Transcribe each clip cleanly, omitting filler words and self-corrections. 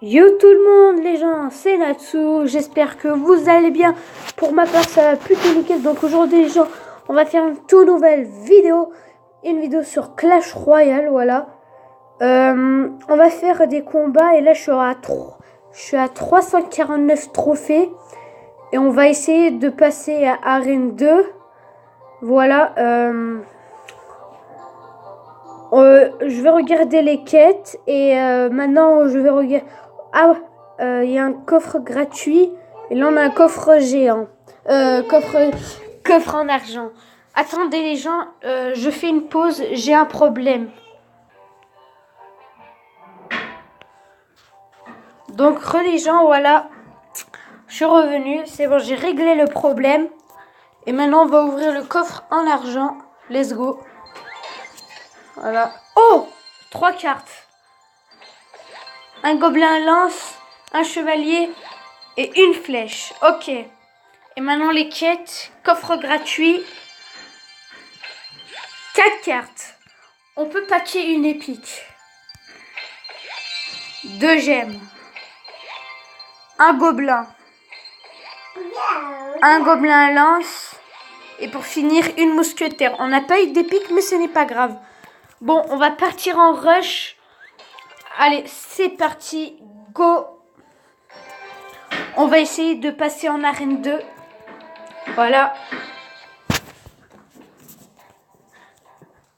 Yo tout le monde les gens, c'est Natsu, j'espère que vous allez bien. Pour ma part ça va plutôt nickel. Donc aujourd'hui les gens, on va faire une toute nouvelle vidéo. Une vidéo sur Clash Royale, voilà. On va faire des combats et là je suis à 349 trophées. Et on va essayer de passer à Arène 2. Voilà. Je vais regarder les quêtes et maintenant je vais regarder. Ah, il y a un coffre gratuit et là on a un coffre géant. Coffre en argent. Attendez les gens, je fais une pause, j'ai un problème. Donc les gens, voilà, je suis revenu, c'est bon, j'ai réglé le problème. Et maintenant on va ouvrir le coffre en argent. Let's go. Voilà. Oh, 3 cartes. Un gobelin lance, un chevalier et une flèche. Ok. Et maintenant les quêtes. Coffre gratuit. 4 cartes. On peut paquer une épique. 2 gemmes. Un gobelin. Un gobelin lance. Et pour finir, une mousquetaire. On n'a pas eu d'épique, mais ce n'est pas grave. Bon, on va partir en rush. Allez, c'est parti. Go. On va essayer de passer en arène 2. Voilà.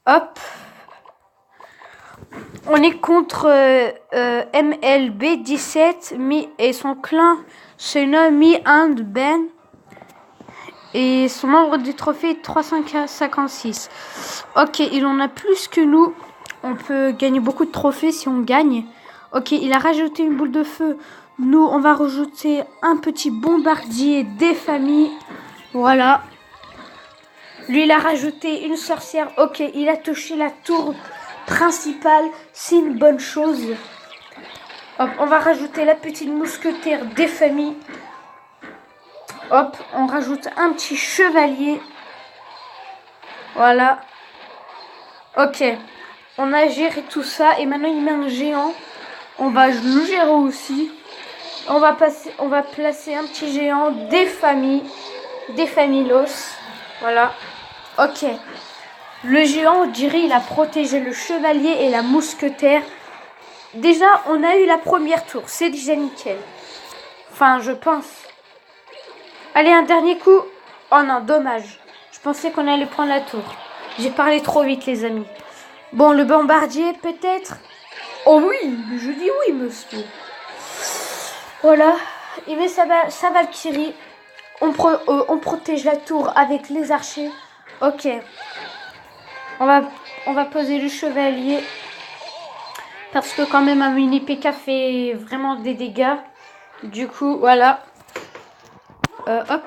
Hop. On est contre MLB17 et son clan se nomme Me and Ben. Et son nombre de trophées est 356. Ok, il en a plus que nous. On peut gagner beaucoup de trophées si on gagne. Ok, il a rajouté une boule de feu. Nous, on va rajouter un petit bombardier des familles. Voilà. Lui, il a rajouté une sorcière. Ok, il a touché la tour principale. C'est une bonne chose. Hop, on va rajouter la petite mousquetaire des familles. Hop, on rajoute un petit chevalier. Voilà. Ok. On a géré tout ça. Et maintenant, il met un géant. On va le gérer aussi. On va placer un petit géant des familles. Des famillos. Voilà. Ok. Le géant, on dirait, il a protégé le chevalier et la mousquetaire. Déjà, on a eu la première tour. C'est déjà nickel. Enfin, je pense. Allez, un dernier coup. Oh non, dommage. Je pensais qu'on allait prendre la tour. J'ai parlé trop vite, les amis. Bon, le bombardier, peut-être. Oh oui, je dis oui, monsieur. Voilà. Il met sa Valkyrie. On protège la tour avec les archers. Ok. On va poser le chevalier. Parce que quand même, un mini PK fait vraiment des dégâts. Du coup, voilà. Hop.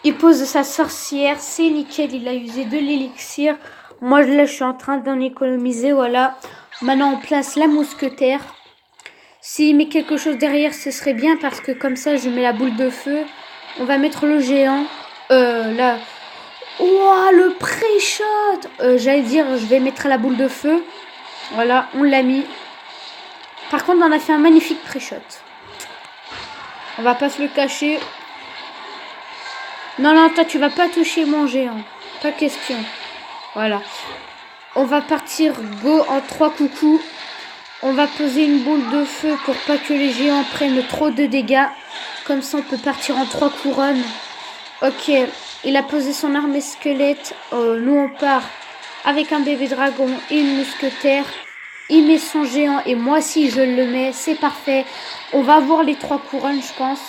Il pose sa sorcière, c'est nickel, il a usé de l'élixir. Moi là je suis en train d'en économiser, voilà. Maintenant on place la mousquetaire. S'il met quelque chose derrière, ce serait bien parce que comme ça je mets la boule de feu. On va mettre le géant. Là. Ouah, le pré-shot. J'allais dire, je vais mettre la boule de feu. Voilà, on l'a mis. Par contre, on a fait un magnifique pré-shot. On va pas se le cacher. Non, toi, tu vas pas toucher mon géant. Pas question. Voilà. On va partir go en 3 coucous. On va poser une boule de feu pour pas que les géants prennent trop de dégâts. Comme ça, on peut partir en 3 couronnes. Ok. Il a posé son armée squelette. Nous, on part avec un bébé dragon et une mousquetaire. Il met son géant et moi, si je le mets, c'est parfait. On va voir les 3 couronnes, je pense.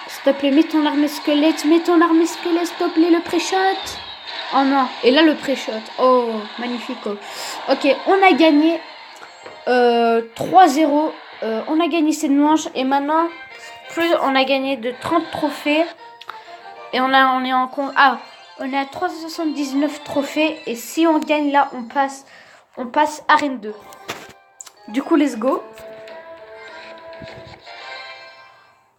S'il te plaît, mets ton armée squelette, s'il te plaît, le pré-shot. Oh non, et là le pré-shot. Oh, magnifique. Ok, on a gagné 3-0. On a gagné cette manche et maintenant, on a gagné de 30 trophées. Et on est à 379 trophées. Et si on gagne là, on passe Arène 2. Du coup, let's go.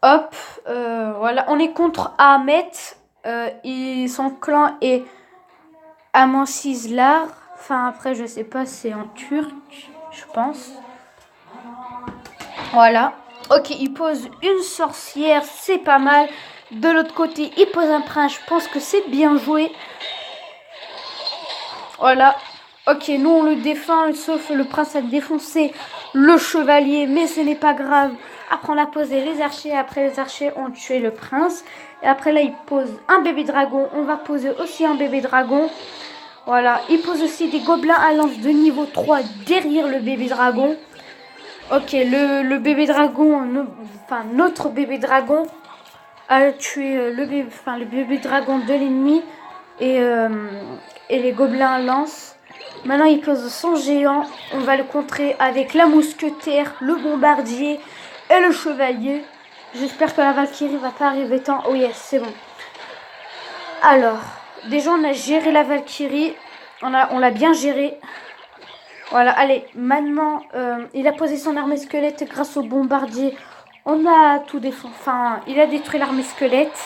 Hop, voilà, on est contre Ahmet. Son clan est Amansizlar. Enfin, après, je sais pas, c'est en turc. je pense. Voilà. Ok, il pose une sorcière, c'est pas mal. De l'autre côté, il pose un prince, je pense que c'est bien joué. Voilà. Ok, nous on le défend, sauf le prince a défoncé le chevalier, mais ce n'est pas grave. Après on a posé les archers, après les archers ont tué le prince. Et après là il pose un bébé dragon, on va poser aussi un bébé dragon. Voilà, il pose aussi des gobelins à lance de niveau 3 derrière le bébé dragon. Ok, le bébé dragon, notre bébé dragon a tué le bébé dragon de l'ennemi et les gobelins à lance. Maintenant, il pose son géant. On va le contrer avec la mousquetaire, le bombardier et le chevalier. J'espère que la Valkyrie va pas arriver tant. Oh yes, c'est bon. Alors, déjà, on a géré la Valkyrie. On l'a bien géré. Voilà, allez, maintenant, il a posé son armée squelette grâce au bombardier. On a tout défendu. Enfin, il a détruit l'armée squelette.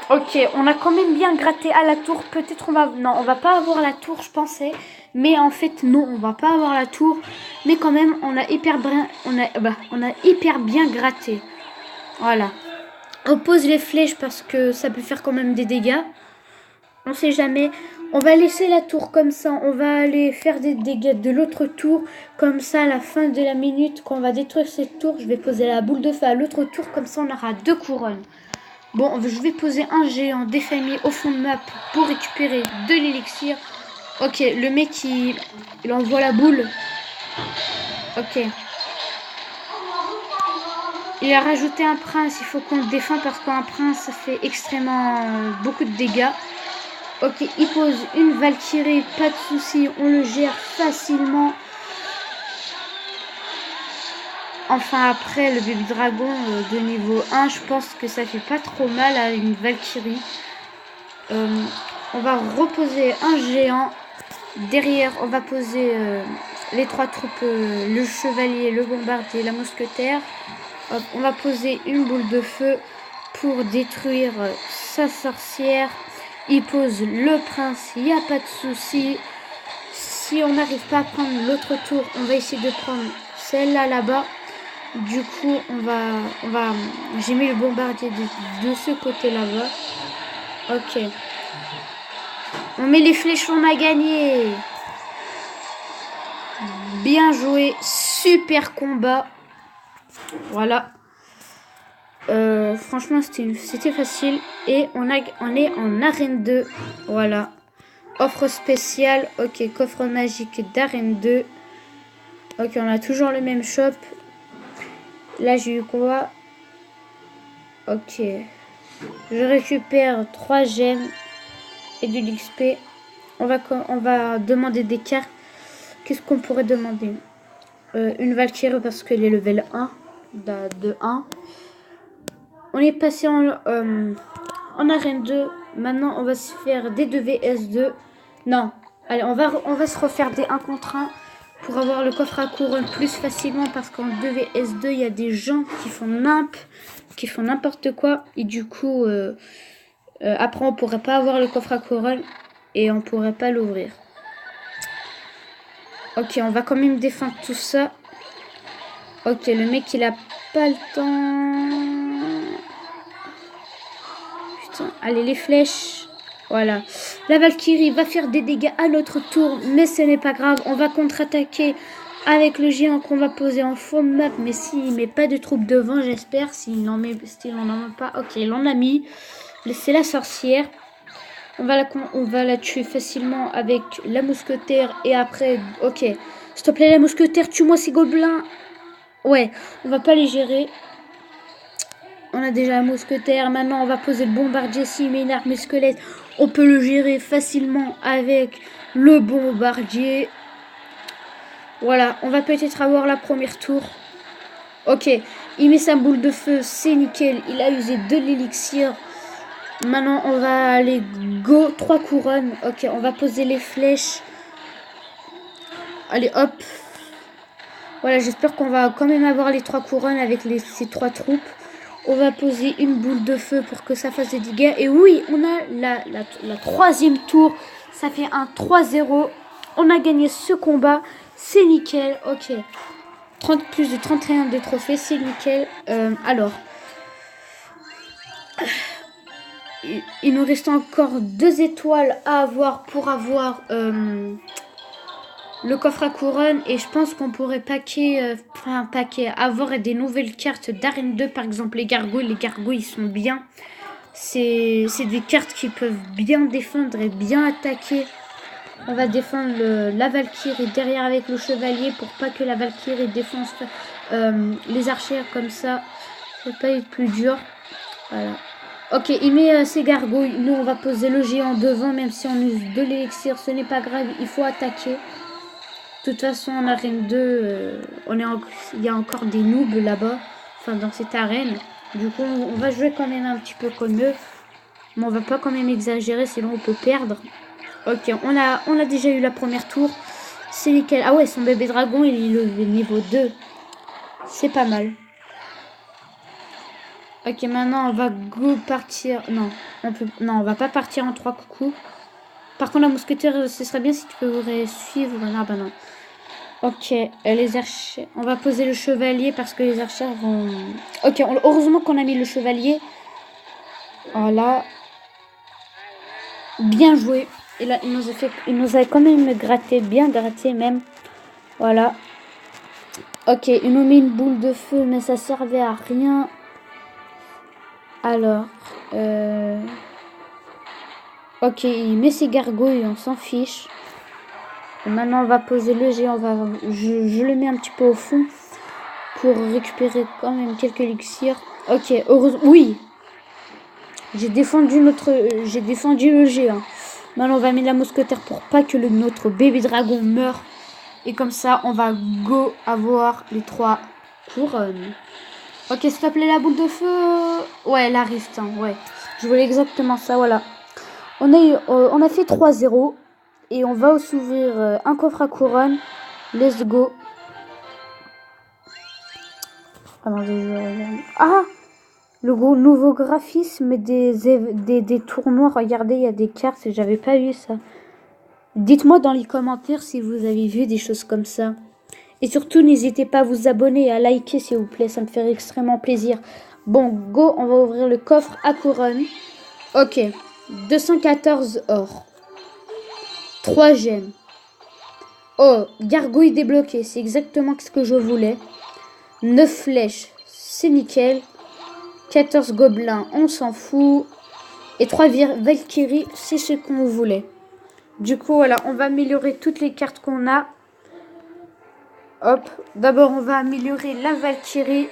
Ok, on a quand même bien gratté à la tour. Peut-être on va pas avoir la tour, je pensais. Mais en fait, non, on va pas avoir la tour. Mais quand même, on a hyper bien gratté. Voilà. On pose les flèches parce que ça peut faire quand même des dégâts. On sait jamais. On va laisser la tour comme ça. On va aller faire des dégâts de l'autre tour. Comme ça, à la fin de la minute, quand on va détruire cette tour, je vais poser la boule de feu à l'autre tour. Comme ça, on aura 2 couronnes. Bon, je vais poser un géant des familles au fond de map pour récupérer de l'élixir. Ok, le mec, il envoie la boule. Ok. Il a rajouté un prince. Il faut qu'on le défende parce qu'un prince, ça fait extrêmement beaucoup de dégâts. Ok, il pose une Valkyrie. Pas de souci, on le gère facilement. Enfin, après, le bébé dragon de niveau 1, je pense que ça fait pas trop mal à une Valkyrie. On va reposer un géant. Derrière, on va poser les 3 troupes, le chevalier, le bombardier, la mousquetaire. Hop, on va poser une boule de feu pour détruire sa sorcière. Il pose le prince, il n'y a pas de souci. Si on n'arrive pas à prendre l'autre tour, on va essayer de prendre celle-là là-bas. Du coup, j'ai mis le bombardier de ce côté là-bas. Ok. On met les flèches, on a gagné. Bien joué, super combat. Voilà. Franchement, c'était facile. Et on est en arène 2. Voilà. Offre spéciale. Ok, coffre magique d'arène 2. Ok, on a toujours le même shop. Là, j'ai eu quoi? Ok. Je récupère 3 gemmes et de l'XP. On va demander des cartes. Qu'est-ce qu'on pourrait demander? Une Valkyrie parce qu'elle est level 1. De 1. On est passé en arène 2. Maintenant, on va se faire des 2 vs2. Non. Allez, on va se refaire des 1 contre 1 pour avoir le coffre à couronne plus facilement parce qu'en 2 vs2, il y a des gens qui font n'importe quoi. Et du coup, après, on pourrait pas avoir le coffre à couronne et on pourrait pas l'ouvrir. Ok, on va quand même défendre tout ça. Ok, le mec, il a pas le temps. Putain, allez, les flèches. Voilà. La Valkyrie va faire des dégâts à notre tour, mais ce n'est pas grave. On va contre-attaquer avec le géant qu'on va poser en fond de map. Mais s'il met pas de troupes devant, j'espère. S'il n'en met pas. Ok, il en a mis. C'est la sorcière. On va la tuer facilement avec la mousquetaire. Et après, ok. S'il te plaît, la mousquetaire, tue-moi ces gobelins. Ouais, on va pas les gérer. On a déjà la mousquetaire. Maintenant, on va poser le bombardier. S'il met une armée squelette, on peut le gérer facilement avec le bombardier. Voilà, on va peut-être avoir la première tour. Ok, il met sa boule de feu. C'est nickel. Il a usé de l'élixir. Maintenant, on va aller go 3 couronnes. Ok, on va poser les flèches. Allez, hop. Voilà, j'espère qu'on va quand même avoir les 3 couronnes avec ces 3 troupes. On va poser une boule de feu pour que ça fasse des dégâts. Et oui, on a la 3e tour. Ça fait un 3-0. on a gagné ce combat. C'est nickel. Ok. 30, plus de 31 de trophées. C'est nickel. Alors. Il nous reste encore 2 étoiles à avoir pour avoir le coffre à couronne. Et je pense qu'on pourrait avoir des nouvelles cartes d'arène 2. Par exemple, les gargouilles. Les gargouilles sont bien. C'est des cartes qui peuvent bien défendre et bien attaquer. On va défendre la Valkyrie derrière avec le chevalier pour pas que la Valkyrie défonce les archères comme ça. Ça va pas être plus dur. Voilà. Ok, il met ses gargouilles. Nous, on va poser le géant devant, même si on use de l'élixir. Ce n'est pas grave, il faut attaquer. De toute façon, en arène 2, il y a encore des noobs là-bas. Enfin, dans cette arène. Du coup, on va jouer quand même un petit peu comme eux. Mais on va pas quand même exagérer, sinon on peut perdre. Ok, on a déjà eu la première tour. C'est nickel. Ah ouais, son bébé dragon, il est le niveau 2. C'est pas mal. Ok, maintenant on va partir. Non, on va pas partir en 3 coucous. Par contre, la mousquetaire, ce serait bien si tu pourrais suivre. Non, bah non. Ok, les archers. On va poser le chevalier parce que les archers vont. Ok, heureusement qu'on a mis le chevalier. Voilà. Bien joué. Et là, il nous a quand même gratté, bien gratté même. Voilà. Ok, il nous met une boule de feu, mais ça servait à rien. Alors, ok, il met ses gargouilles, on s'en fiche. Et maintenant, on va poser le géant. Je le mets un petit peu au fond pour récupérer quand même quelques élixirs. Ok, heureusement. Oui, j'ai défendu le géant. Maintenant, on va mettre la mousquetaire pour pas que notre bébé dragon meure. Et comme ça, on va avoir les 3 couronnes. Ok, s'il te plaît, la boule de feu. Ouais, la rift, hein, ouais. Je voulais exactement ça, voilà. On a fait 3-0. Et on va s'ouvrir un coffre à couronne. Let's go. Ah, le nouveau graphisme des tournois. Regardez, il y a des cartes. J'avais pas vu ça. Dites-moi dans les commentaires si vous avez vu des choses comme ça. Et surtout, n'hésitez pas à vous abonner et à liker, s'il vous plaît. Ça me fait extrêmement plaisir. Bon, go, on va ouvrir le coffre à couronne. Ok. 214 or. 3 gemmes. Oh, gargouille débloquée. C'est exactement ce que je voulais. 9 flèches. C'est nickel. 14 gobelins. On s'en fout. Et 3 Valkyries. C'est ce qu'on voulait. Du coup, voilà. On va améliorer toutes les cartes qu'on a. Hop, d'abord on va améliorer la Valkyrie.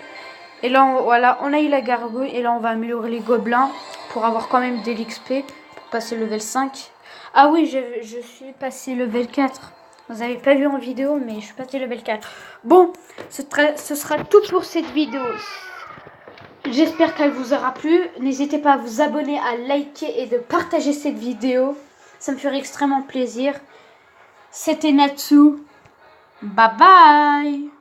Et là, voilà, on a eu la gargouille. Et là, on va améliorer les gobelins pour avoir quand même de l'XP pour passer level 5. Ah oui, je suis passé level 4. Vous n'avez pas vu en vidéo, mais je suis passé level 4. Bon, ce sera tout pour cette vidéo. J'espère qu'elle vous aura plu. N'hésitez pas à vous abonner, à liker et de partager cette vidéo. Ça me ferait extrêmement plaisir. C'était Natsu. Bye bye.